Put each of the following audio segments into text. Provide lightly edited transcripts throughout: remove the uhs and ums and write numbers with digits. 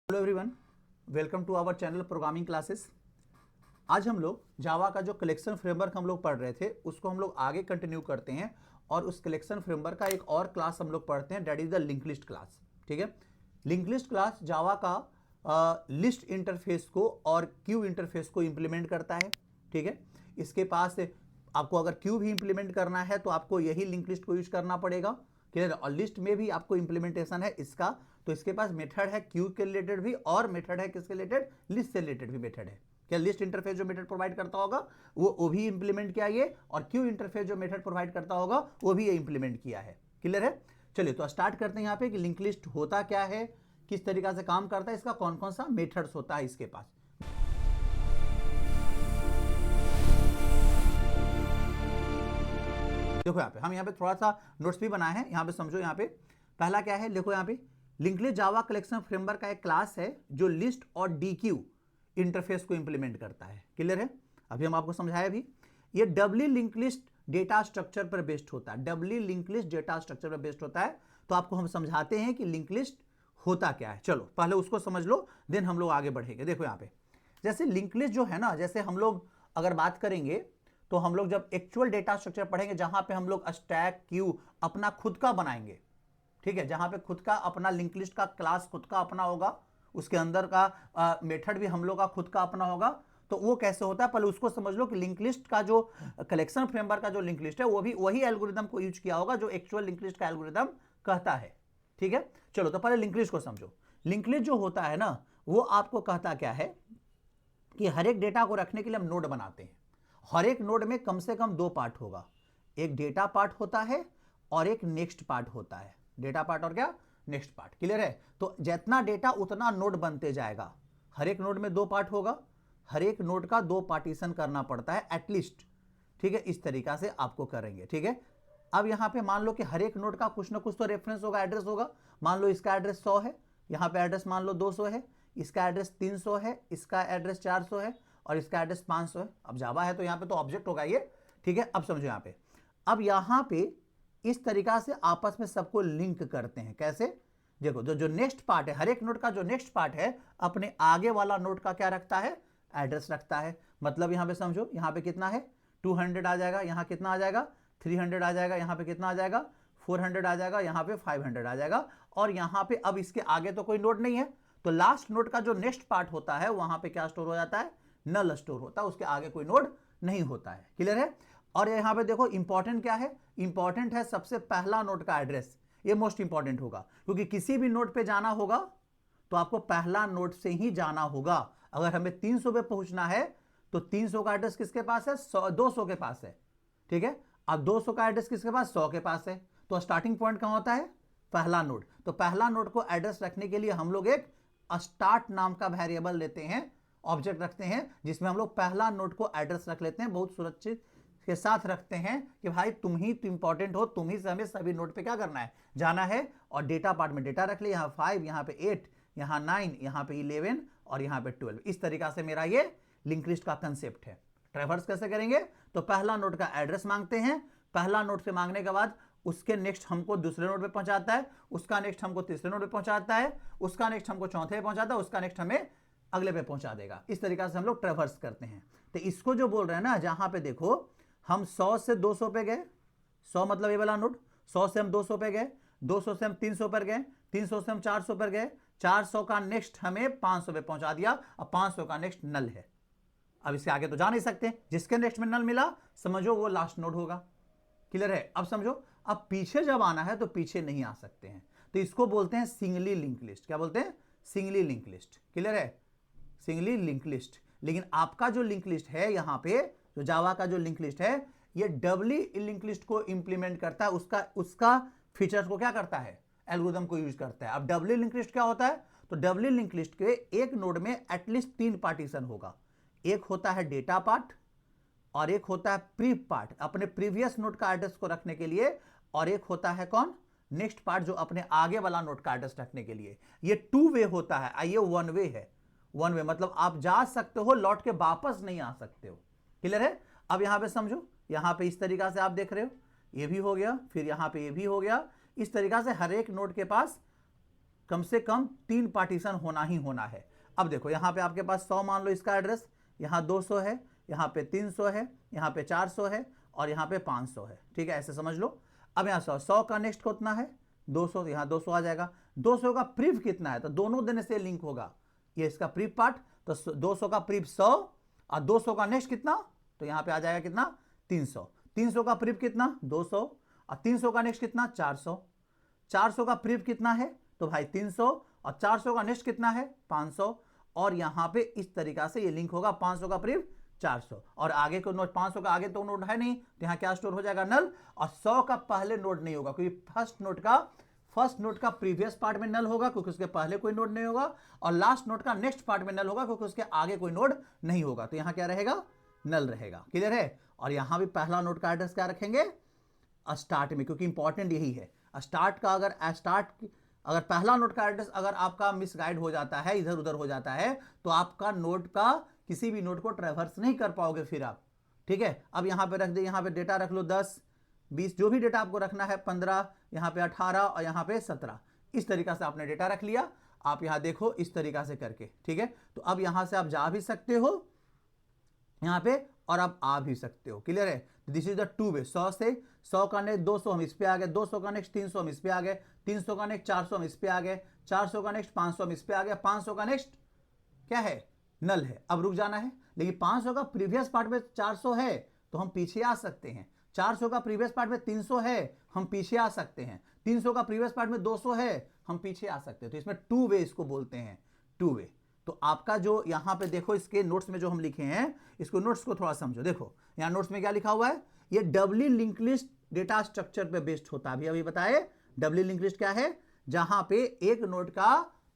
Hello everyone, welcome to our channel programming classes. आज हम लोग जावा का जो कलेक्शन फ्रेमवर्क हम लोग पढ़ रहे थे उसको हम लोग आगे कंटिन्यू करते हैं और उस कलेक्शन फ्रेमवर्क का एक और क्लास हम लोग पढ़ते हैं, that is the link list class. ठीक है, लिंक लिस्ट क्लास जावा का लिस्ट इंटरफेस को और क्यू इंटरफेस को इंप्लीमेंट करता है। ठीक है, इसके पास आपको अगर क्यू भी इंप्लीमेंट करना है तो आपको यही लिंक लिस्ट को यूज करना पड़ेगा। क्लियर? और लिस्ट में भी आपको इंप्लीमेंटेशन है इसका, तो इसके पास मेथड है क्यू के रिलेटेड भी और मेथड है किसके रिलेटेड, लिस्ट से रिलेटेड भी मेथड है। क्या लिस्ट इंटरफेस जो मेथड प्रोवाइड करता होगा वो भी इंप्लीमेंट किया ये, और क्यू इंटरफेस जो मेथड प्रोवाइड करता होगा वो भी ये इंप्लीमेंट किया है। क्लियर है? चलिए तो स्टार्ट करते हैं यहाँ पे कि लिंक लिस्ट होता क्या है, किस तरीका से काम करता है, इसका कौन कौन सा मेथड्स होता है इसके पास। देखो यहाँ पे हम यहाँ पे थोड़ा सा नोट्स भी बनाए हैं, यहाँ पे समझो। यहाँ पे पहला क्या है, देखो यहाँ पे लिंक लिस्ट जावा कलेक्शन फ्रेमवर्क का एक क्लास है जो लिस्ट और डीक्यू इंटरफेस को इंप्लीमेंट करता है। क्लियर है? अभी हम आपको समझाया भी, ये W link list data structure पर बेस्ड होता है। W link list data structure पर बेस्ड होता है। तो आपको हम समझाते हैं कि लिंक लिस्ट होता क्या है। चलो पहले उसको समझ लो, देन हम लोग आगे बढ़ेंगे। देखो यहाँ पे जैसे लिंक लिस्ट जो है ना, जैसे हम लोग अगर बात करेंगे तो हम लोग जब एक्चुअल डेटा स्ट्रक्चर पढ़ेंगे जहां पे हम लोग स्टैक क्यू अपना खुद का बनाएंगे, ठीक है, जहां पे खुद का अपना लिंक लिस्ट का क्लास खुद का अपना होगा, उसके अंदर का मेथड भी हम लोग का खुद का अपना होगा, तो वो कैसे होता है पहले उसको समझ लो कि लिंक लिस्ट का जो कलेक्शन फ्रेमवर्क का जो लिंक लिस्ट है वो भी वही एल्गोरिदम को यूज किया होगा जो एक्चुअल लिंक लिस्ट का एल्गोरिदम कहता है। ठीक है, चलो तो पहले लिंक लिस्ट को समझो। लिंक लिस्ट जो होता है ना, वो आपको कहता क्या है कि हर एक डेटा को रखने के लिए हम नोड बनाते हैं। हर एक नोड में कम से कम दो पार्ट होगा, एक डेटा पार्ट होता है और एक नेक्स्ट पार्ट होता है। डेटा पार्ट और क्या, नेक्स्ट पार्ट। क्लियर है? तो जितना डेटा उतना नोड बनते जाएगा। हर एक नोड में दो पार्ट होगा, हर एक नोड का दो पार्टीशन करना पड़ता है एटलीस्ट। ठीक है, इस तरीका से आपको करेंगे। ठीक है, अब यहां पे मान लो कि हर एक नोड का कुछ ना कुछ तो रेफरेंस होगा, एड्रेस होगा। मान लो इसका एड्रेस 100 है, यहां पे एड्रेस मान लो 200 है, इसका एड्रेस 300 है, इसका एड्रेस 400 है और इसका एड्रेस 500 है। अब जावा है तो यहां पे तो ऑब्जेक्ट होगा ये। ठीक है, अब समझो यहां पे, अब यहां पे इस तरीका से आपस में सबको लिंक करते हैं। कैसे? देखो जो नेक्स्ट पार्ट है, हर एक नोड का जो नेक्स्ट पार्ट है अपने आगे वाला नोड का क्या रखता है, एड्रेस रखता है। मतलब यहां पे समझो, यहां पे कितना है 200 आ जाएगा, यहां कितना आ जाएगा 300 आ जाएगा, यहां पे कितना आ जाएगा 400 आ जाएगा, यहां पे 500 आ जाएगा। और यहां पे अब इसके आगे तो कोई नोड नहीं है, तो लास्ट नोड का जो नेक्स्ट पार्ट होता है वहां पे क्या स्टोर हो जाता है, नल स्टोर होता है, उसके आगे कोई नोड नहीं होता है। क्लियर है? और यहां पे देखो इंपॉर्टेंट क्या है, इंपॉर्टेंट है सबसे पहला नोड का एड्रेस। ये मोस्ट इंपॉर्टेंट होगा क्योंकि किसी भी नोड पे जाना होगा तो आपको पहला नोड से ही जाना होगा। अगर हमें 300 पे पहुंचना है तो 300 का एड्रेस किसके पास है, 200 के पास है। ठीक है, अब 200 का एड्रेस किसके पास, 100 के पास है। तो स्टार्टिंग पॉइंट कहां होता है, पहला नोड। तो पहला नोड को एड्रेस रखने के लिए हम लोग एक स्टार्ट नाम का वेरिएबल लेते हैं, ऑब्जेक्ट रखते हैं, जिसमें हम लोग पहला नोड को एड्रेस रख लेते हैं, बहुत सुरक्षित के साथ रखते हैं कि भाई तुम ही तो इंपॉर्टेंट हो, तुम ही से हमें सभी नोड पे क्या करना है, जाना है। और डेटा पार्ट में डेटा रख ले, यहां 5, यहां पे 8, यहां 9, यहां पे 11 और यहां पे 12। इस तरीका से मेरा ये लिंक लिस्ट का कंसेप्ट है। ट्रैवर्स कैसे करेंगे, तो पहला नोड का एड्रेस मांगते हैं, पहला नोड से मांगने के बाद उसके नेक्स्ट हमको दूसरे नोड पे पहुंचाता है, उसका नेक्स्ट हमको तीसरे नोड पे पहुंचाता है, उसका नेक्स्ट हमको चौथे पे पहुंचाता है, उसका नेक्स्ट हमें अगले पे पहुंचा देगा। इस तरीका से हम लोग ट्रैवर्स करते हैं। तो इसको जो बोल रहे हैं ना, जहां पे देखो हम 100 से 200 पे गए, 100 मतलब ये वाला नोड, 100 से हम 200 पे गए, 200 से हम 300 पर गए, 300 से हम 400 पर गए, 400 का नेक्स्ट हमें 500 पे पहुंचा दिया। अब 500 का नेक्स्ट नल है, अब इसके आगे तो जा नहीं सकते। जिसके नेक्स्ट में नल मिला समझो वो लास्ट नोड होगा। क्लियर है? अब समझो, अब पीछे जब आना है तो पीछे नहीं आ सकते हैं, तो इसको बोलते हैं सिंगली लिंक लिस्ट। क्या बोलते हैं, सिंगली लिंक लिस्ट। क्लियर है? Singly link list. लेकिन आपका जो लिंक लिस्ट है यहां पे, जो जावा का जो लिंक लिस्ट है, ये डबली लिंक लिस्ट को इंप्लीमेंट करता है, उसका फीचर्स को क्या करता है, एल्गोरिथम को यूज करता है। अब डबली लिंक लिस्ट क्या होता है, तो डबली लिंक लिस्ट के एक नोड में एटलीस्ट 3 पार्टीशन होगा। एक होता है डेटा पार्ट और एक होता है प्रीव पार्ट, अपने प्रीवियस नोड का एड्रेस को रखने के लिए, और एक होता है कौन, नेक्स्ट पार्ट, जो अपने आगे वाला नोड का एड्रेस रखने के लिए। ये 2 वे होता है, ये 1 वे है। 1 वे मतलब आप जा सकते हो, लौट के वापस नहीं आ सकते हो। क्लियर है? अब यहां पे समझो, यहां पे इस तरीका से आप देख रहे हो, ये भी हो गया, फिर यहां पे ये भी हो गया। इस तरीका से हर एक नोड के पास कम से कम 3 पार्टीशन होना ही होना है। अब देखो यहाँ पे आपके पास 100 मान लो इसका एड्रेस, यहाँ 200 है, यहाँ पे 300 है, यहाँ पे 400 है और यहाँ पे 500 है। ठीक है, ऐसे समझ लो। अब यहाँ 100 का नेक्स्ट कितना है 200, यहाँ 200 आ जाएगा। 200 का प्रीफ कितना है, तो दोनों देने से लिंक होगा, ये इसका प्रीफ पार्ट, तो 200 का प्रीफ 100 और 200 का नेक्स्ट कितना, तो यहाँ पे आ जाएगा कितना 300। 300 का प्रीफ कितना 200 और 300 का नेक्स्ट कितना 400। 400 का प्रीफ कितना है तो भाई 300 और 400 का नेक्स्ट कितना है 500, और यहाँ पे इस तरीका से ये लिंक होगा 500 का प्रीफ 400 और आगे को नोड 500 का आगे तो नोड है नहीं, तो यहाँ क्या स्टोर हो जाएगा नल, और 100 का पहले नोड नहीं होगा क्योंकि फर्स्ट नोड का प्रीवियस पार्ट में नल होगा क्योंकि उसके पहले कोई नोड नहीं होगा, और लास्ट नोड का नेक्स्ट पार्ट में नल होगा क्योंकि उसके आगे कोई नोड नहीं होगा, तो यहाँ क्या रहेगा नल रहेगा। क्लियर है। और यहाँ भी पहला नोड का एड्रेस क्या रखेंगे स्टार्ट में, क्योंकि इंपॉर्टेंट यही है स्टार्ट का। अगर पहला नोड का एड्रेस अगर आपका मिसगाइड हो जाता है, इधर उधर हो जाता है, तो आपका नोड का किसी भी नोड को ट्रैवर्स नहीं कर पाओगे फिर आप। ठीक है, अब यहाँ पे रख दे, यहाँ पे डेटा रख लो 10 20 जो भी डेटा आपको रखना है, 15 यहाँ पे 18 और यहाँ पे 17, इस तरीका से आपने डेटा रख लिया। आप यहाँ देखो इस तरीका से करके, ठीक है। तो अब यहाँ से आप जा भी सकते हो यहाँ पे और आप आ भी सकते हो। क्लियर है। This is the two way. 100 से 100 का नेक्स्ट 200 हम इस पे आ गए, 200 का नेक्स्ट 300 हम इस पे आ गए, 300 का नेक्स्ट 400 हम इस पे आ गए, 400 का नेक्स्ट 500 हम इस पे आ गए, 500 का नेक्स्ट क्या है नल है। अब रुक जाना है, लेकिन 500 का प्रीवियस पार्ट में 400 है तो हम पीछे आ सकते हैं, 400 का प्रीवियस पार्ट में 300 है हम पीछे आ सकते हैं, 300 का प्रीवियस पार्ट में 200 है हम पीछे आ सकते हैं। तो इसमें टू वे इसको बोलते हैं, टू वे। तो आपका जो यहाँ पे देखो इसके नोट्स में जो हम लिखे हैं, इसको नोट्स को थोड़ा समझो। देखो यहाँ नोट्स में क्या लिखा हुआ है, ये डबली लिंक लिस्ट डेटा स्ट्रक्चर पे बेस्ड होता है। अभी बताए डबली लिंक लिस्ट क्या है, जहां पे एक नोड का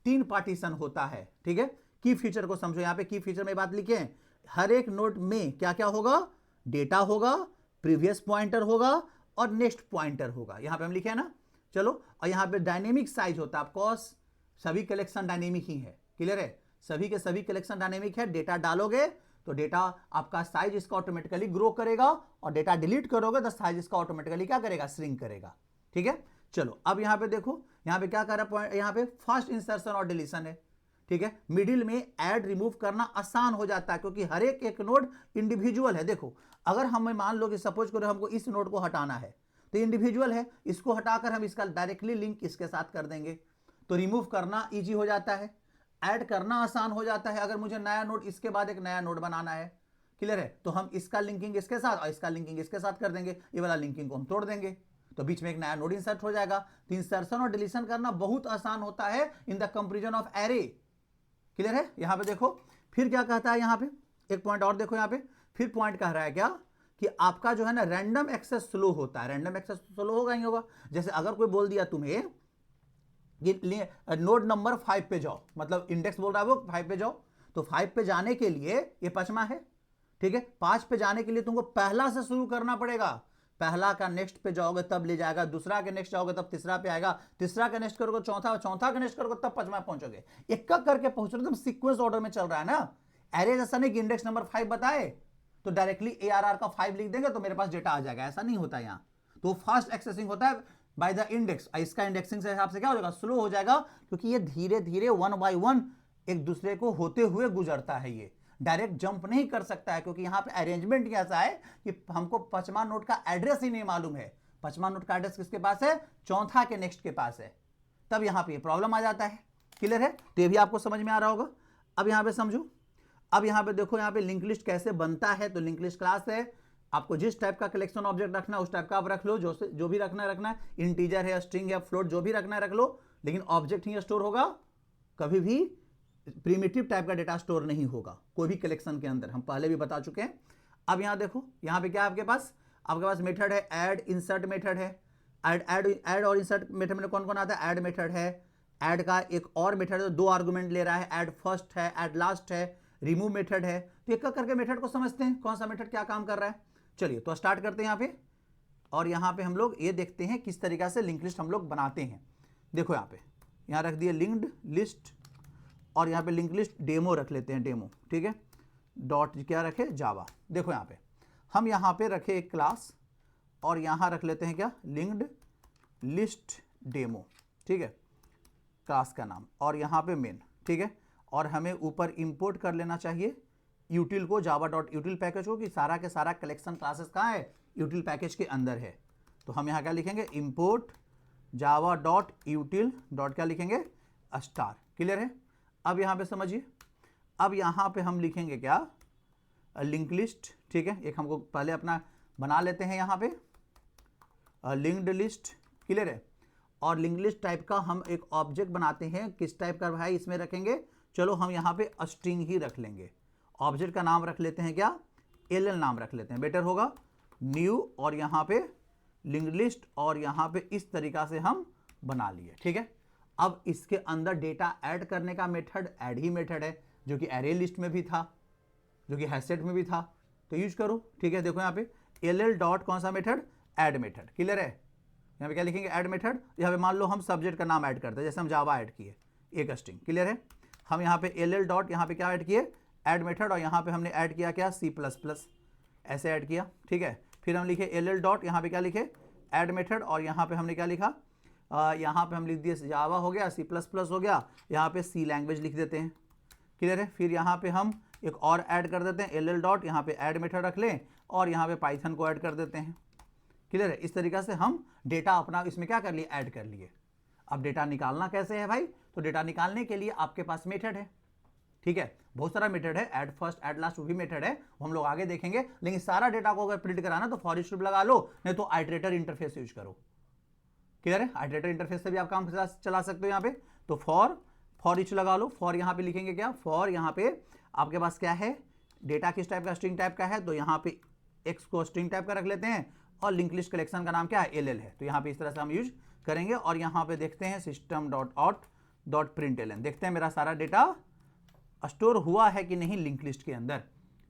3 पार्टीशन होता है। ठीक है, की फीचर को समझो। यहाँ पे की फीचर में बात लिखे हैं, हर एक नोड में क्या क्या होगा, डेटा होगा, प्रीवियस पॉइंटर होगा और नेक्स्ट पॉइंटर होगा। यहां पे हम लिखे हैं ना। चलो, और यहां पे डायनेमिक साइज होता है, ऑफकोर्स सभी कलेक्शन डायनेमिक ही है। क्लियर है, सभी के सभी कलेक्शन डायनेमिक है। डेटा डालोगे तो डेटा आपका साइज इसका ऑटोमेटिकली ग्रो करेगा, और डेटा डिलीट करोगे तो साइज इसका ऑटोमेटिकली क्या करेगा, श्रिंक करेगा। ठीक है, चलो अब यहां पे देखो, यहां पे क्या कर रहा है, यहां पे फास्ट इंसर्शन और डिलीशन है। ठीक है, मिडिल में ऐड रिमूव करना आसान हो जाता है क्योंकि हर एक नोड इंडिविजुअल है। देखो अगर हमें मान लो कि सपोज करो हमको इस नोड को हटाना है तो इंडिविजुअल है, इसको हटाकर हम इसका डायरेक्टली लिंक इसके साथ कर देंगे, तो रिमूव करना इजी हो जाता है, ऐड करना आसान हो जाता है। अगर मुझे नया नोड इसके बाद एक नया नोड बनाना है, क्लियर है, तो हम इसका लिंकिंग इसके साथ और इसका लिंकिंग इसके साथ कर देंगे, ये वाला लिंकिंग को हम तोड़ देंगे तो बीच में एक नया नोड इंसर्ट हो जाएगा। तो इंसर्शन और डिलीशन करना बहुत आसान होता है in the comparison of array. Clear है। यहां पे देखो फिर क्या कहता है, यहां पे एक पॉइंट और देखो, यहां पे फिर पॉइंट कह रहा है क्या कि आपका जो है ना रैंडम एक्सेस स्लो होता है। रैंडम एक्सेस स्लो होगा ही होगा। जैसे अगर कोई बोल दिया तुम्हें नोड नंबर 5 पे जाओ, मतलब इंडेक्स बोल रहा है वो 5 पे जाओ, तो 5 पे जाने के लिए ये 5वां है। ठीक है, 5 पे जाने के लिए तुमको पहला से शुरू करना पड़ेगा, पहला का नेक्स्ट पे जाओगे तब ले जाएगा, दूसरा के नेक्स्ट जाओगे तब तीसरा पे आएगा, तीसरा का नेक्स्ट करोगे चौथा, चौथा का नेक्स्ट करोगे तब 5वां पहुंचोगे। एक करके पहुंचोगे, तुम सीक्वेंस ऑर्डर में चल रहा है ना। एरे जैसा नहीं कि इंडेक्स नंबर 5 बताए तो डायरेक्टली ARR का 5 लिख देंगे तो मेरे पास डेटा आ जाएगा, ऐसा नहीं होता यहाँ। तो फास्ट एक्सेसिंग होता है बाय द इंडेक्स। इसका इंडेक्सिंग से हिसाब से क्या हो जाएगा, स्लो हो जाएगा, क्योंकि ये धीरे धीरे 1 by 1 एक दूसरे को होते हुए गुजरता है, ये डायरेक्ट जंप नहीं कर सकता है, क्योंकि यहाँ पे अरेंजमेंट ही ऐसा है कि हमको 5वां नोड का एड्रेस ही नहीं मालूम है। 5वां नोड का एड्रेस किसके पास है, चौथा के नेक्स्ट के पास है, तब यहाँ पे प्रॉब्लम आ जाता है। क्लियर है, तो ये भी आपको समझ में आ रहा होगा। अब यहाँ पे समझो, अब यहाँ पे देखो, यहाँ पे लिंक लिस्ट कैसे बनता है। तो लिंक लिस्ट क्लास है, आपको जिस टाइप का कलेक्शन ऑब्जेक्ट रखना है उस टाइप का आप रख लो, जो भी रखना है, इंटीजर है, स्ट्रिंग है, फ्लोट, जो भी रखना है रख लो, लेकिन ऑब्जेक्ट ही स्टोर होगा, कभी भी प्रिमिटिव टाइप का डेटा स्टोर नहीं होगा कोई भी कलेक्शन के अंदर, हम पहले भी बता चुके हैं। अब यहाँ देखो, यहाँ पे क्या है आपके पास मेथड है, ऐड इंसर्ट मेथड है। ऐड और इंसर्ट मेथड में कौन कौन आता है, ऐड मेथड है, ऐड का एक और मेथड है, 2 आर्गुमेंट ले रहा है, ऐड फर्स्ट है, ऐड लास्ट है, रिमूव मेथड है। तो एक करके मेथड को समझते हैं, कौन सा मेथड क्या काम कर रहा है। चलिए तो स्टार्ट करते हैं यहाँ पे, और यहाँ पे हम लोग ये देखते हैं किस तरीका से लिंक लिस्ट हम लोग बनाते हैं। देखो यहाँ रख दिए लिंक्ड लिस्ट, और यहाँ पे लिंक लिस्ट डेमो रख लेते हैं, डेमो। ठीक है, डॉट क्या रखे, जावा। देखो यहाँ पे हम यहाँ पे रखे एक क्लास, और यहाँ रख लेते हैं क्या, लिंक्ड लिस्ट डेमो। ठीक है, क्लास का नाम और यहाँ पे मेन, ठीक है। और हमें ऊपर इंपोर्ट कर लेना चाहिए यूटिल को, जावा डॉट यूटिल पैकेज को, कि सारा के सारा कलेक्शन क्लासेस कहाँ है, यूटिल पैकेज के अंदर है। तो हम यहाँ क्या लिखेंगे, इंपोर्ट जावा डॉट यूटिल डॉट क्या लिखेंगे, स्टार। क्लियर है। अब यहाँ पे समझिए, अब यहाँ पे हम लिखेंगे क्या, लिंक लिस्ट, ठीक है। एक हमको पहले अपना बना लेते हैं यहाँ पे लिंक्ड लिस्ट। क्लियर है। और लिंक लिस्ट टाइप का हम एक ऑब्जेक्ट बनाते हैं, किस टाइप का भाई इसमें रखेंगे, चलो हम यहाँ पे स्ट्रिंग ही रख लेंगे। ऑब्जेक्ट का नाम रख लेते हैं क्या, एल नाम रख लेते हैं, बेटर होगा। न्यू और यहाँ पे लिंक्ड लिस्ट और यहाँ पे इस तरीका से हम बना लिए, ठीक है। अब इसके अंदर डेटा ऐड करने का मेथड ऐड ही मेथड है, जो कि एरे लिस्ट में भी था, जो कि हैशसेट में भी था, तो यूज करो, ठीक है। देखो यहाँ पे एल डॉट कौन सा मेथड, ऐड मेथड। क्लियर है। यहाँ पे क्या लिखेंगे, ऐड मेथड। यहाँ पे मान लो हम सब्जेक्ट का नाम ऐड करते हैं, जैसे हम जावा ऐड किए एक स्ट्रिंग। क्लियर है। हम यहाँ पे एल डॉट यहाँ पे क्या ऐड किए, ऐड मेथड, और यहाँ पे हमने ऐड किया क्या, C++, ऐसे ऐड किया, ठीक है। फिर हम लिखे एल डॉट, यहाँ पे क्या लिखे, ऐड मेथड, और यहाँ पे हमने क्या लिखा, यहाँ पे हम लिख दिए जावा हो गया, C++ हो गया, यहाँ पे C लैंग्वेज लिख देते हैं। क्लियर है। फिर यहाँ पे हम एक और ऐड कर देते हैं, एल डॉट, यहाँ पे ऐड मेथड रख लें और यहाँ पे पाइथन को ऐड कर देते हैं। क्लियर है। इस तरीके से हम डेटा अपना इसमें क्या कर लिए, ऐड कर लिए। अब डेटा निकालना कैसे है भाई, तो डेटा निकालने के लिए आपके पास मेथड है, ठीक है। बहुत सारा मेथड है, ऐड फर्स्ट ऐड लास्ट वो भी मेथड है, वो हम लोग आगे देखेंगे। लेकिन सारा डेटा को अगर प्रिंट कराना तो फॉर ईच लूप लगा लो, नहीं तो आइटरेटर इंटरफेस यूज करो। क्लियर है। आइटरेटर इंटरफेस से भी आप काम चला सकते हो। यहाँ पे तो फॉर ईच लगा लो। फॉर यहाँ पे लिखेंगे क्या, फॉर यहाँ पे आपके पास क्या है, डेटा किस टाइप का, स्ट्रिंग टाइप का है, तो यहाँ पे एक्स को स्ट्रिंग टाइप का रख लेते हैं, और लिंक लिस्ट कलेक्शन का नाम क्या है, एल है। तो यहाँ पे इस तरह से हम यूज करेंगे। और यहाँ पे देखते हैं system dot out dot print L, देखते हैं मेरा सारा डेटा स्टोर हुआ है कि नहीं लिंक लिस्ट के अंदर,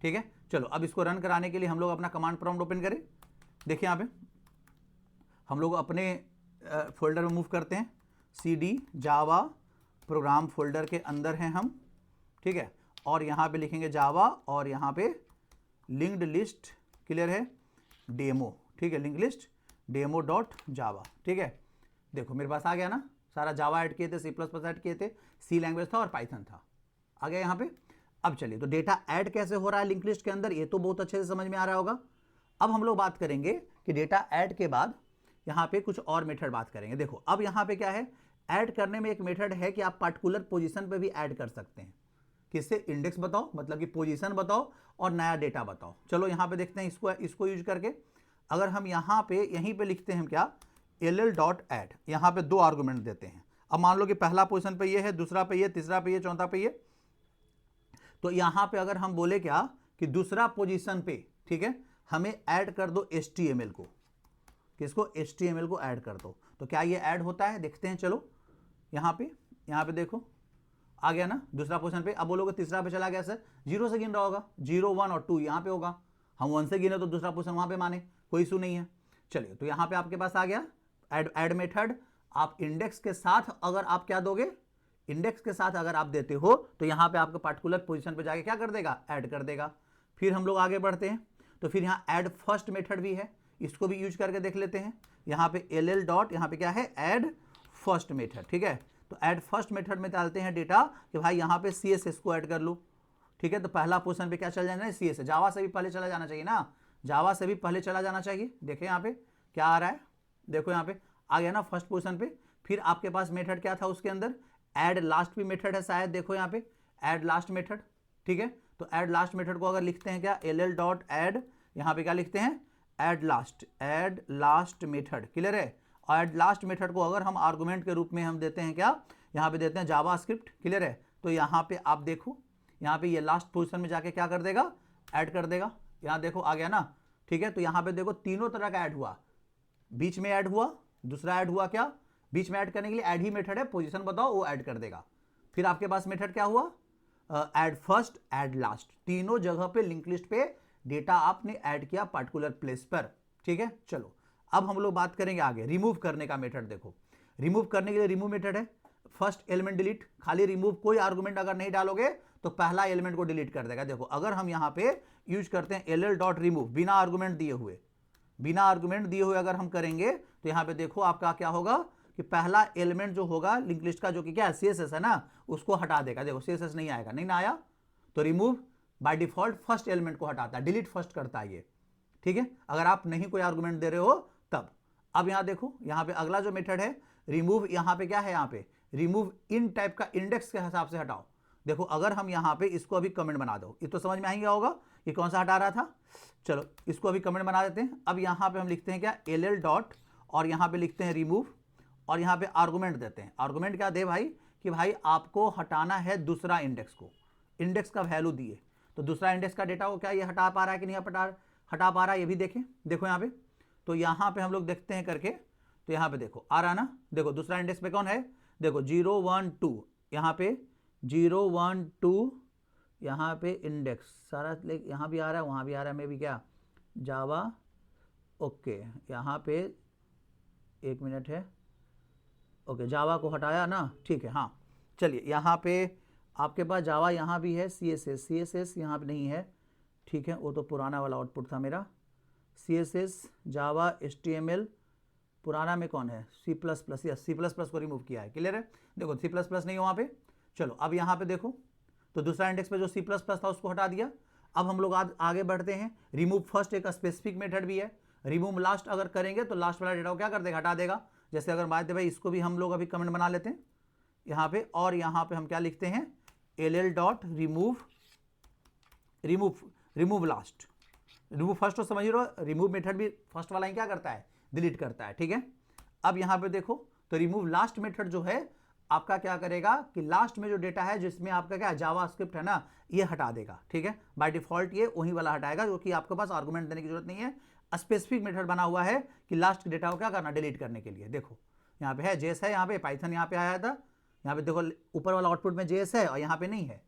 ठीक है। चलो अब इसको रन कराने के लिए हम लोग अपना कमांड प्रॉम्प्ट ओपन करें। देखिए यहाँ पे हम लोग अपने फोल्डर में मूव करते हैं, CD जावा प्रोग्राम फोल्डर के अंदर हैं हम, ठीक है। और यहाँ पे लिखेंगे जावा और यहाँ पे लिंक्ड लिस्ट, क्लियर है, डेमो, ठीक है, लिंक लिस्ट डेमो डॉट जावा, ठीक है। देखो मेरे पास आ गया ना, सारा जावा ऐड किए थे, C++ ऐड किए थे, C लैंग्वेज था और पाइथन था, आ गया यहाँ पे। अब चलिए, तो डेटा ऐड कैसे हो रहा है लिंक लिस्ट के अंदर, ये तो बहुत अच्छे से समझ में आ रहा होगा। अब हम लोग बात करेंगे कि डेटा ऐड के बाद यहाँ पे कुछ और मेथड बात करेंगे। देखो अब यहाँ पे क्या है, ऐड करने में एक मेथड है कि आप पर्टिकुलर पोजीशन पे भी ऐड कर सकते हैं। किससे, इंडेक्स बताओ, मतलब कि पोजीशन बताओ और नया डेटा बताओ। चलो यहाँ पे देखते हैं इसको यूज करके। अगर हम यहाँ पे यहीं पे लिखते हैं क्या, एल डॉट ऐड, यहाँ पे 2 आर्गूमेंट देते हैं। अब मान लो कि पहला पोजीशन पे ये है, दूसरा पे ये, तीसरा पे ये, चौथा पे ये। तो यहाँ पे अगर हम बोले क्या कि दूसरा पोजीशन पे, ठीक है, हमें ऐड कर दो HTML को, किसको, HTML को ऐड कर दो, तो क्या ये ऐड होता है, देखते हैं। चलो यहाँ पे देखो आ गया ना दूसरा पोजीशन पे। अब बोलोगे तीसरा पे चला गया, सर 0 से गिन रहा होगा, 0 1 और 2 यहाँ पे होगा, हम 1 से गिने तो दूसरा पोजीशन वहाँ पे माने, कोई इशू नहीं है। चलिए तो यहाँ पे आपके पास आ गया ऐड मेथड। आप इंडेक्स के साथ अगर आप क्या दोगे, इंडेक्स के साथ अगर आप देते हो तो यहाँ पे आपको पर्टिकुलर पोजीशन पे जाके क्या कर देगा, ऐड कर देगा। फिर हम लोग आगे बढ़ते हैं, तो फिर यहाँ ऐड फर्स्ट मेथड भी है, इसको भी यूज करके देख लेते हैं। यहाँ पे एल डॉट, यहाँ पे क्या है, ऐड फर्स्ट मेथड, ठीक है। तो ऐड फर्स्ट मेथड में डालते हैं डेटा कि भाई यहाँ पे CSS को ऐड कर लो, ठीक है। तो पहला पोजीशन पे क्या चल जाना है, CSS, जावा से भी पहले चला जाना चाहिए ना, जावा से भी पहले चला जाना चाहिए। देखें यहाँ पे क्या आ रहा है, देखो यहाँ पे आ गया ना फर्स्ट पोजीशन पे। फिर आपके पास मेथड क्या था उसके अंदर, ऐड लास्ट भी मेथड है शायद, देखो यहाँ पे ऐड लास्ट मेथड, ठीक है। तो ऐड लास्ट मेथड को अगर लिखते हैं क्या, एल डॉट ऐड, यहाँ पे क्या लिखते हैं, ऐड लास्ट मेथड, क्लियर है। ऐड लास्ट मेथड को अगर हम आर्गुमेंट के रूप में हम देते हैं क्या, यहाँ पे देते हैं जावास्क्रिप्ट, क्लियर है। तो यहाँ पे आप देखो, यहाँ पे ये लास्ट पोजीशन में जाके क्या कर देगा, ऐड कर देगा। यहाँ देखो आ गया ना, ठीक है। तो यहाँ पे देखो तीनों तरह का ऐड हुआ, बीच में ऐड हुआ, दूसरा ऐड हुआ क्या, बीच में ऐड करने के लिए ऐड ही मेथड है, पोजीशन बताओ वो ऐड कर देगा। फिर आपके पास मेथड क्या हुआ, ऐड फर्स्ट ऐड लास्ट, तीनों जगह पे लिंक लिस्ट पे डेटा आपने ऐड किया पर्टिकुलर प्लेस पर, ठीक है। चलो अब हम लोग बात करेंगे आगे रिमूव करने का मेथड। देखो रिमूव करने के लिए रिमूव मेथड है, फर्स्ट एलिमेंट डिलीट, खाली रिमूव, कोई आर्गुमेंट अगर नहीं डालोगे तो पहला एलिमेंट को डिलीट कर देगा। देखो अगर हम यहाँ पे यूज करते हैं एल डॉट रिमूव, बिना आर्गुमेंट दिए हुए अगर हम करेंगे तो यहाँ पे देखो आपका क्या होगा कि पहला एलिमेंट जो होगा लिंक लिस्ट का जो कि क्या है CSS है ना, उसको हटा देगा। देखो CSS नहीं आएगा, नहीं ना आया तो remove by default first element को हटाता है, डिलीट फर्स्ट करता है ये, ठीक है, अगर आप नहीं कोई आर्गुमेंट दे रहे हो तब। अब यहां देखो, यहां पे अगला जो मेथड है रिमूव, यहां पे क्या है, यहां पे रिमूव इन टाइप का इंडेक्स के हिसाब से हटाओ। देखो अगर हम यहां पे इसको अभी कमेंट बना दो, ये तो समझ में आ गया होगा ये कौन सा हटा रहा था। चलो इसको अभी कमेंट बना देते हैं। अब यहां पे हम लिखते हैं क्या, LL डॉट, और यहां पे लिखते हैं रिमूव, और यहां पे आर्गुमेंट देते हैं। आर्गुमेंट क्या दे भाई, कि भाई आपको हटाना है दूसरा इंडेक्स को, इंडेक्स का वैल्यू दिए, तो दूसरा इंडेक्स का डेटा को क्या ये हटा पा रहा है कि नहीं हटा पा रहा है, ये भी देखें। देखो यहाँ पे, तो यहाँ पे हम लोग देखते हैं करके, तो यहाँ पे देखो आ रहा ना, देखो दूसरा इंडेक्स पे कौन है, देखो 0 1 2, यहाँ पे 0 1 2, यहाँ पे इंडेक्स सारा यहाँ भी आ रहा है, वहाँ भी आ रहा है, मैं भी क्या जावा, ओके यहाँ पे 1 मिनट है, ओके जावा को हटाया ना, ठीक है। हाँ चलिए यहाँ पे आपके पास जावा यहाँ भी है, CSS यहाँ पे नहीं है, ठीक है, वो तो पुराना वाला आउटपुट था मेरा। CSS जावा HTML पुराना में कौन है, C++, या C++ को रिमूव किया है, क्लियर है। देखो C++ नहीं है वहाँ पे। चलो अब यहाँ पे देखो, तो दूसरा इंडेक्स पे जो C++ था उसको हटा दिया। अब हम लोग आगे बढ़ते हैं। रिमूव फर्स्ट एक स्पेसिफिक मेथड भी है, रिमूव लास्ट अगर करेंगे तो लास्ट वाला डेटा को क्या कर देगा, हटा देगा। जैसे अगर मान लेते भाई इसको भी हम लोग अभी कमेंट बना लेते हैं यहाँ पे, और यहाँ पे हम क्या लिखते हैं, LL dot remove last. Remove first तो समझ रहे हो, रिमूव मेथड भी फर्स्ट वाला ही क्या करता है, डिलीट करता है, ठीक है। अब यहाँ पे देखो, तो रिमूव लास्ट मेथड जो है आपका क्या करेगा कि लास्ट में जो डेटा है जिसमें आपका क्या जावास्क्रिप्ट है ना, ये हटा देगा, ठीक है। बाय डिफॉल्ट ये वही वाला हटाएगा जो कि आपके पास आर्गुमेंट देने की जरूरत नहीं है, स्पेसिफिक मेथड बना हुआ है कि लास्ट डेटा को क्या करना, डिलीट करने के लिए। देखो यहाँ पे है जेएस है, यहाँ पे पाइथन यहाँ पे आया था, यहाँ पे देखो ऊपर वाला आउटपुट में जेएस है और यहाँ पे नहीं है,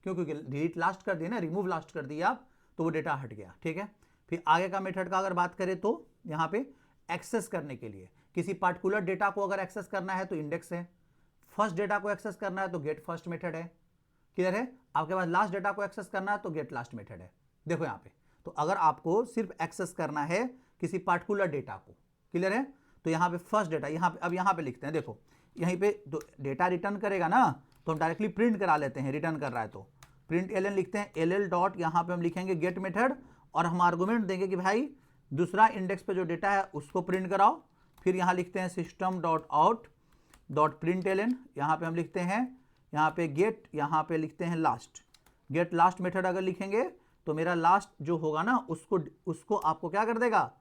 क्यों, क्योंकि डिलीट लास्ट कर दिया ना, रिमूव लास्ट कर दिया आप, तो वो डेटा हट गया, ठीक है। फिर आगे का मेथड का अगर बात करें तो यहाँ पे एक्सेस करने के लिए, किसी पार्टिकुलर डेटा को अगर एक्सेस करना है तो इंडेक्स है, फर्स्ट डेटा को एक्सेस करना है तो गेट फर्स्ट मेथड है, क्लियर है। आपके पास लास्ट डेटा को एक्सेस करना है तो गेट लास्ट मेथड है। देखो यहाँ पे, तो अगर आपको सिर्फ एक्सेस करना है किसी पार्टिकुलर डेटा को, क्लियर है, तो यहाँ पे फर्स्ट डेटा, यहाँ पे अब यहाँ पे लिखते हैं, देखो यहीं पे तो डेटा रिटर्न करेगा ना, तो हम डायरेक्टली प्रिंट करा लेते हैं, रिटर्न कर रहा है तो प्रिंट LN लिखते हैं, LL डॉट, यहाँ पे हम लिखेंगे गेट मेथड, और हम आर्गुमेंट देंगे कि भाई दूसरा इंडेक्स पे जो डेटा है उसको प्रिंट कराओ। फिर यहाँ लिखते हैं system dot out dot print LN, यहाँ पे हम लिखते हैं, यहाँ पे गेट, यहाँ पे लिखते हैं लास्ट, गेट लास्ट मेथड अगर लिखेंगे तो मेरा लास्ट जो होगा ना उसको आपको क्या कर देगा,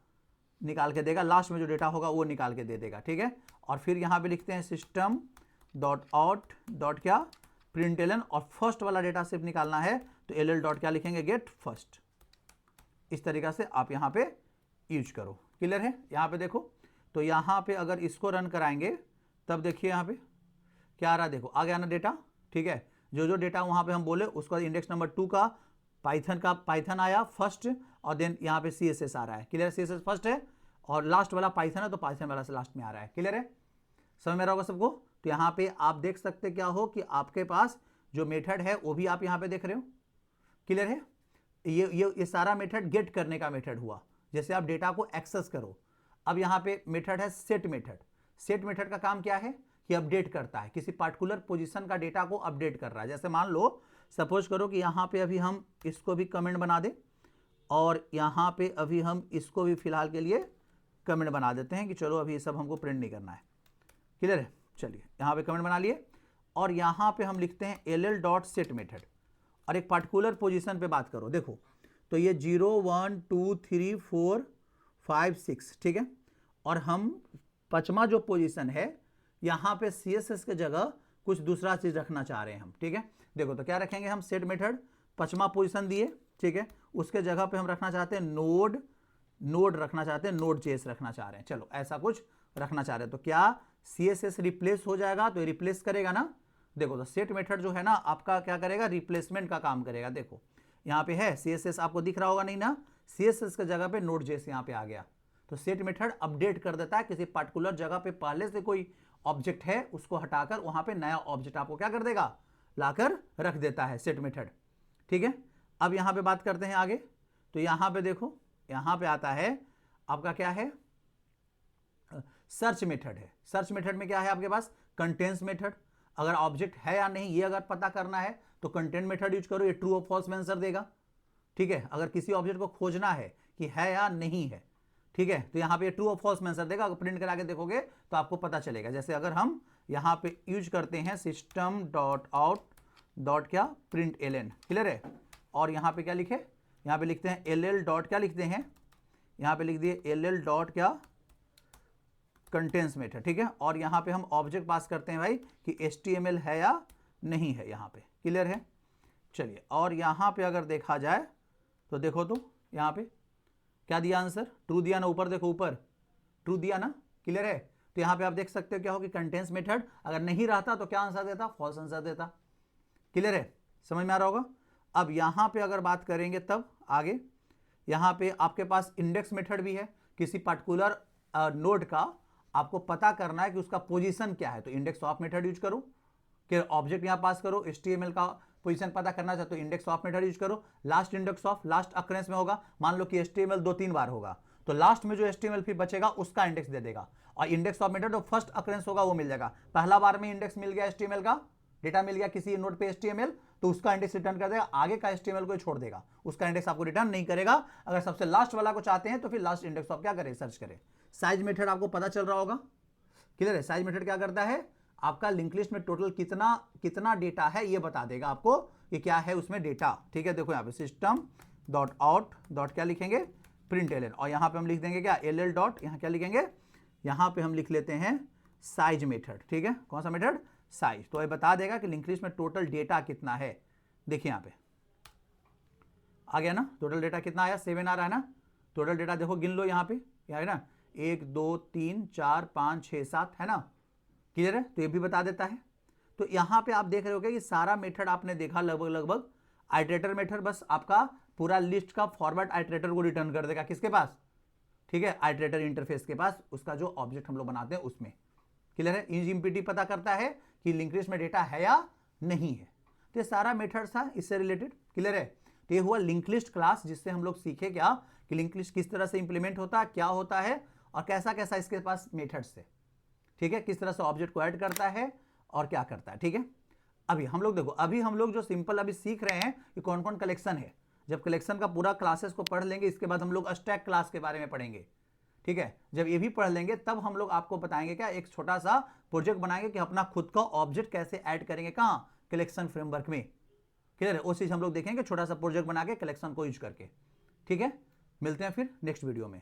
निकाल के देगा, लास्ट में जो डेटा होगा वो निकाल के दे देगा, ठीक है। और फिर यहाँ पे लिखते हैं सिस्टम डॉट आउट डॉट क्या प्रिंट LN, और फर्स्ट वाला डेटा सिर्फ निकालना है तो LL डॉट क्या लिखेंगे, गेट फर्स्ट। इस तरीका से आप यहाँ पे यूज करो, क्लियर है। यहाँ पे देखो, तो यहाँ पे अगर इसको रन कराएंगे तब देखिए यहाँ पे क्या आ रहा है, देखो आ गया ना डेटा, ठीक है। जो डेटा वहाँ पे हम बोले उसका इंडेक्स नंबर 2 का पाइथन आया फर्स्ट, और देन यहाँ पे CSS आ रहा है, क्लियर। CSS फर्स्ट है और लास्ट वाला पाइथन है, तो पाइथन वाला से लास्ट में आ रहा है, क्लियर है, समझ में रहा होगा सबको। तो यहाँ पे आप देख सकते क्या हो कि आपके पास जो मेथड है वो भी आप यहाँ पे देख रहे हो, क्लियर है। ये सारा मेथड गेट करने का मेथड हुआ, जैसे आप डेटा को एक्सेस करो। अब यहाँ पे मेथड है सेट मेथड। सेट मेथड का काम क्या है कि अपडेट करता है, किसी पार्टिकुलर पोजीशन का डेटा को अपडेट कर रहा है। जैसे मान लो सपोज करो कि यहाँ पे अभी हम इसको भी कमेंट बना दें, और यहाँ पे अभी हम इसको भी फिलहाल के लिए कमेंट बना देते हैं कि चलो अभी ये सब हमको प्रिंट नहीं करना है, क्लियर है। चलिए यहाँ पे कमेंट बना लिए, और यहाँ पे हम लिखते हैं LL डॉट सेट मेथड, और एक पार्टिकुलर पोजीशन पे बात करो। देखो तो ये 0 1 2 3 4 5 6, ठीक है, और हम पांचवा जो पोजीशन है यहाँ पे CSS के जगह कुछ दूसरा चीज रखना चाह रहे हैं हम, ठीक है। देखो तो क्या रखेंगे हम, सेट मेथड पांचवा पोजीशन दिए, ठीक है, उसके जगह पे हम रखना चाहते हैं नोड रखना चाहते हैं, Node.js रखना चाह रहे हैं, चलो ऐसा कुछ रखना चाह रहे हैं। तो क्या CSS रिप्लेस हो जाएगा, तो रिप्लेस करेगा ना। देखो तो सेट मेथड जो है ना आपका क्या करेगा, रिप्लेसमेंट का काम करेगा। देखो यहाँ पे है CSS, आपको दिख रहा होगा नहीं ना, CSS के जगह पे Node.js यहाँ पे आ गया। तो सेट मेथड अपडेट कर देता है, किसी पार्टिकुलर जगह पे पहले से कोई ऑब्जेक्ट है उसको हटाकर वहां पे नया ऑब्जेक्ट आपको क्या कर देगा, लाकर रख देता है सेट मेथड, ठीक है। अब यहाँ पे बात करते हैं आगे, तो यहाँ पे देखो यहाँ पे आता है आपका क्या है सर्च मेथड है। सर्च मेथड में क्या है आपके पास, कंटेंट्स मेथड। अगर ऑब्जेक्ट है या नहीं ये अगर पता करना है तो कंटेंट मेथड यूज करो, ये ट्रू और फॉल्स में आंसर देगा। ठीक है, अगर किसी ऑब्जेक्ट को खोजना है कि है या नहीं है, ठीक है, तो यहाँ पे ट्रू और फॉल्स में आंसर देगा। अगर प्रिंट करा के देखोगे तो आपको पता चलेगा। जैसे अगर हम यहाँ पे यूज करते हैं सिस्टम डॉट आउट डॉट क्या प्रिंट ln, क्लियर है, और यहाँ पे क्या लिखे, यहाँ पे लिखते हैं ll डॉट क्या लिखते हैं, यहाँ पे लिख दिए ll डॉट क्या कंटेंट्स मेथड। ठीक है, और यहाँ पे हम ऑब्जेक्ट पास करते हैं भाई कि HTML है या नहीं है, यहाँ पे क्लियर है। चलिए, और यहाँ पे अगर देखा जाए तो देखो तो यहाँ पे क्या दिया आंसर, ट्रू दिया ना, ऊपर देखो, ऊपर ट्रू दिया ना, क्लियर है। तो यहाँ पे आप देख सकते हो क्या हो कि कंटेंट्स मेथड अगर नहीं रहता तो क्या आंसर देता, फॉल्स आंसर देता। क्लियर है, समझ में आ रहा होगा। अब यहाँ पे अगर बात करेंगे तब आगे, यहाँ पे आपके पास इंडेक्स मेथड भी है। किसी पर्टिकुलर नोड का आपको पता करना है कि उसका पोजीशन क्या है, तो इंडेक्स ऑफ मेथड यूज करो। कि ऑब्जेक्ट यहाँ पास करो, HTML का पोजीशन पता करना चाहते हो, इंडेक्स ऑफ मेथड यूज करो। Last index of last occurrence में होगा, मान लो कि HTML 2-3 बार होगा तो लास्ट में जो HTML फिर बचेगा उसका इंडेक्स दे देगा। और इंडेक्स ऑफ मेथड जो फर्स्ट अकरेंस होगा वो मिल जाएगा। पहला बार में इंडेक्स मिल गया, HTML का डेटा मिल गया किसी नोड पे HTML, तो उसका इंडेक्स रिटर्न कर देगा, आगे का HTML को छोड़ देगा, उसका इंडेक्स आपको रिटर्न नहीं करेगा। अगर सबसे लास्ट वाला को चाहते हैं तो फिर लास्ट इंडेक्स ऑफ क्या करें, सर्च करें। साइज मेथड आपको पता चल रहा होगा, क्लियर है। साइज मेथड क्या करता है, आपका लिंक लिस्ट में टोटल कितना डेटा है ये बता देगा आपको कि क्या है उसमें डेटा। ठीक है, देखो यहाँ पे सिस्टम डॉट आउट डॉट क्या लिखेंगे, प्रिंट ln, और यहाँ पे हम लिख देंगे क्या, ll डॉट, यहाँ क्या लिखेंगे, यहाँ पे हम लिख लेते हैं साइज मेथड। ठीक है, कौन सा मेथड, साइज। तो ये बता देगा कि लिंक लिस्ट में टोटल डेटा कितना है। देखिए यहाँ पे आ गया ना, टोटल डेटा कितना आया, 7 आ रहा है ना। टोटल डेटा देखो, गिन लो यहाँ पे, है ना, 1 2 3 4 5 6 7 है ना, क्लियर है। तो ये भी बता देता है। तो यहाँ पे आप देख रहे हो कि सारा मेथड आपने देखा लगभग। आइटरेटर मेथड बस आपका पूरा लिस्ट का फॉरवर्ड आइटरेटर को रिटर्न कर देगा, किसके पास, ठीक है, आइटरेटर इंटरफेस के पास, उसका जो ऑब्जेक्ट हम लोग बनाते हैं उसमें, क्लियर है। इंजीम्पिटी पता करता है कि लिंक लिस्ट में डेटा है या नहीं है। तो ये सारा मेथड था इससे रिलेटेड, क्लियर है। तो ये हुआ लिंक लिस्ट क्लास, जिससे हम लोग सीखे क्या कि लिंक लिस्ट किस तरह से इंप्लीमेंट होता है, क्या होता है, और कैसा कैसा इसके पास मेथड्स है। ठीक है, किस तरह से ऑब्जेक्ट को ऐड करता है और क्या करता है। ठीक है, अभी हम लोग देखो, अभी हम लोग जो सिंपल अभी सीख रहे हैं कि कौन कौन कलेक्शन है। जब कलेक्शन का पूरा क्लासेस को पढ़ लेंगे, इसके बाद हम लोग स्टैक क्लास के बारे में पढ़ेंगे। ठीक है, जब ये भी पढ़ लेंगे तब हम लोग आपको बताएंगे क्या, एक छोटा सा प्रोजेक्ट बनाएंगे कि अपना खुद का ऑब्जेक्ट कैसे ऐड करेंगे, कहाँ, कलेक्शन फ्रेमवर्क में, क्लियर है। वो चीज हम लोग देखेंगे, छोटा सा प्रोजेक्ट बना के कलेक्शन को यूज करके। ठीक है, मिलते हैं फिर नेक्स्ट वीडियो में।